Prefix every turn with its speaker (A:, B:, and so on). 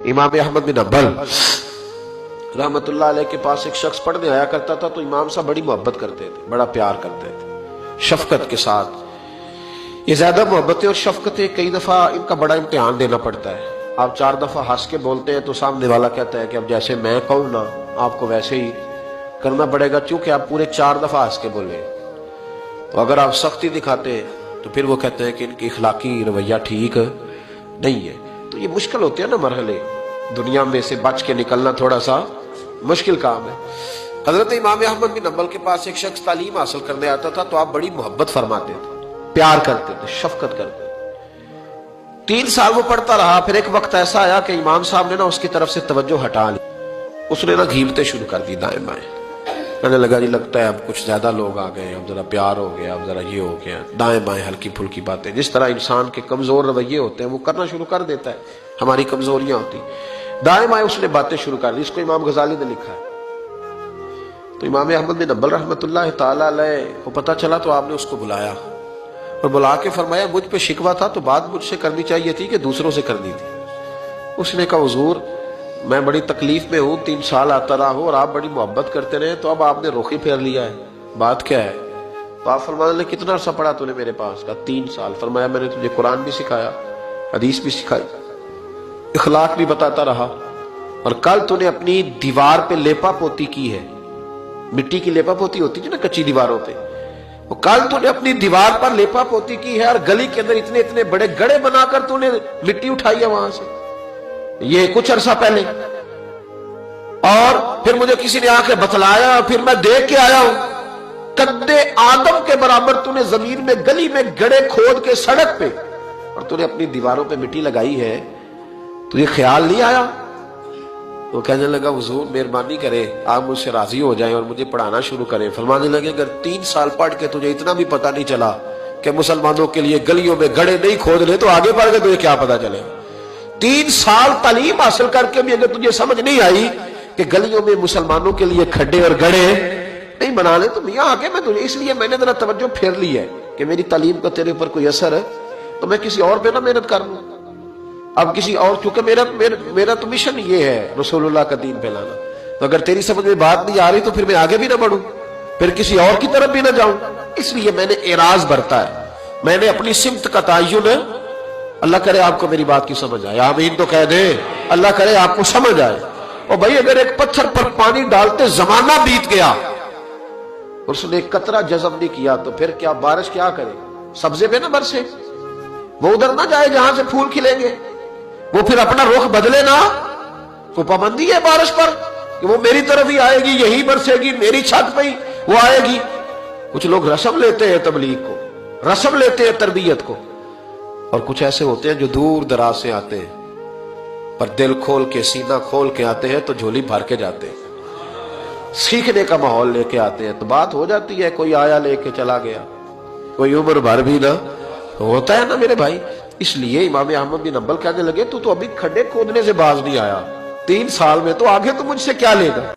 A: इमाम अहमद बिन हंबल रहमतुल्लाह अलैह के पास एक शख्स पढ़ने आया करता था तो इमाम साहब बड़ी मोहब्बत करते थे, बड़ा प्यार करते थे, शफकत के साथ। ये ज्यादा मोहब्बतें और शफकतें कई दफा इनका बड़ा इम्तिहान देना पड़ता है। आप 4 दफा हंस के बोलते हैं तो सामने वाला कहता है कि अब जैसे मैं कहूँ ना आपको वैसे ही करना पड़ेगा, चूंकि आप पूरे 4 दफा हंस के बोले। तो अगर आप सख्ती दिखाते हैं तो फिर वो कहते हैं कि इनकी इखलाकी रवैया ठीक नहीं है। तो ये मुश्किल होते हैं ना मरहले, दुनिया में से बच के निकलना थोड़ा सा मुश्किल काम है। हजरत इमाम अहमद बिन हंबल के पास एक शख्स तालीम हासिल करने आता था तो आप बड़ी मोहब्बत फरमाते थे, प्यार करते थे, शफकत करते थे। 3 साल वो पढ़ता रहा। फिर एक वक्त ऐसा आया कि इमाम साहब ने ना उसकी तरफ से तवज्जो हटा ली। उसने ना घीमते शुरू कर दी दाएं बाएं। कहने लगा जी लगता है अब कुछ ज्यादा लोग आ गए, अब जरा प्यार हो गया, अब जरा ये हो गया। दाएं बाएं हल्की फुल्की बातें, जिस तरह इंसान के कमजोर रवैये होते हैं वो करना शुरू कर देता है, हमारी कमजोरियां होती। दाएं बाएं उसने बातें शुरू कर दी। इसको इमाम गजाली ने लिखा है। तो इमाम अहमद बिन हंबल रहमतुल्लाह ताला अलैह को पता चला तो आपने उसको बुलाया और बुला के फरमाया मुझ पे शिकवा था तो बात मुझसे करनी चाहिए थी कि दूसरों से करनी थी। उसने कहा हुजूर मैं बड़ी तकलीफ में हूँ, 3 साल आता रहा हूँ और आप बड़ी मोहब्बत करते रहे, तो अब आपने रुख ही फेर लिया है, बात क्या है? तो आप फरमाने लगे कितना अर्सा पढ़ा तूने मेरे पास? कहा 3 साल। फरमाया मैंने तुझे कुरान भी सिखाया, हदीस भी सिखाई, इखलाक भी बताता रहा, और कल तूने अपनी दीवार पे लेपा पोती की है, मिट्टी की लेपा पोती होती है ना कच्ची दीवारों पे, वो कल तूने अपनी दीवार पर लेपा पोती की है, और गली के अंदर इतने इतने बड़े गड्ढे बनाकर तूने मिट्टी उठाई है वहां से, ये कुछ अरसा पहले। और फिर मुझे किसी ने आके बतलाया, फिर मैं देख के आया हूं कद्दे आदम के बराबर तूने जमीन में गली में गड्ढे खोद के सड़क पे, और तूने अपनी दीवारों पे मिट्टी लगाई है, तुझे ख्याल नहीं आया? वो कहने लगा हुजूर मेहरबानी करे आप मुझसे राजी हो जाएं और मुझे पढ़ाना शुरू करें। फरमाने लगे अगर 3 साल पढ़ के तुझे इतना भी पता नहीं चला कि मुसलमानों के लिए गलियों में गड्ढे नहीं खोद ले, तो आगे पढ़ के तुझे क्या पता चलेगा? 3 साल तालीम हासिल करके भी अगर तुझे समझ नहीं आई कि गलियों में मुसलमानों के लिए खड्डे और गड्ढे नहीं बनाने, तो मियां आगे मैं तुझे, इसलिए मैंने जरा तवज्जो फेर ली है कि मेरी तालीम का तेरे ऊपर कोई असर है तो मैं किसी और पे ना मेहनत कर लूं। अब किसी और, क्योंकि मेरा तो मिशन ये है रसूलुल्लाह का दीन फैलाना, तो अगर तेरी समझ में बात नहीं आ रही तो फिर मैं आगे भी ना बढ़ूं, फिर किसी और की तरफ भी ना जाऊं। इसलिए मैंने एराज बरता है, मैंने अपनी सिमत का तयन, अल्लाह करे आपको मेरी बात की समझ आए, आमीन तो कह दे, अल्लाह करे आपको समझ आए। और भाई अगर एक पत्थर पर पानी डालते जमाना बीत गया और उसने एक कतरा जज़ब नहीं किया तो फिर क्या बारिश क्या करे? सब्जे पे ना बरसे, वो उधर ना जाए जहां से फूल खिलेंगे, वो फिर अपना रुख बदले ना। तो पाबंदी है बारिश पर कि वो मेरी तरफ ही आएगी, यही बरसेगी, मेरी छत पे ही वो आएगी। कुछ लोग रस्म लेते हैं तबलीग को, रस्म लेते हैं तरबियत को, और कुछ ऐसे होते हैं जो दूर दराज से आते हैं पर दिल खोल के सीना खोल के आते हैं तो झोली भर के जाते हैं, सीखने का माहौल लेके आते हैं। तो बात हो जाती है, कोई आया लेके चला गया, कोई उम्र भर भी ना होता है ना मेरे भाई। इसलिए इमाम अहमद बिन हंबल कहने लगे तू तो अभी खड्डे खोदने से बाज नहीं आया, 3 साल में तो आगे तो मुझसे क्या लेगा?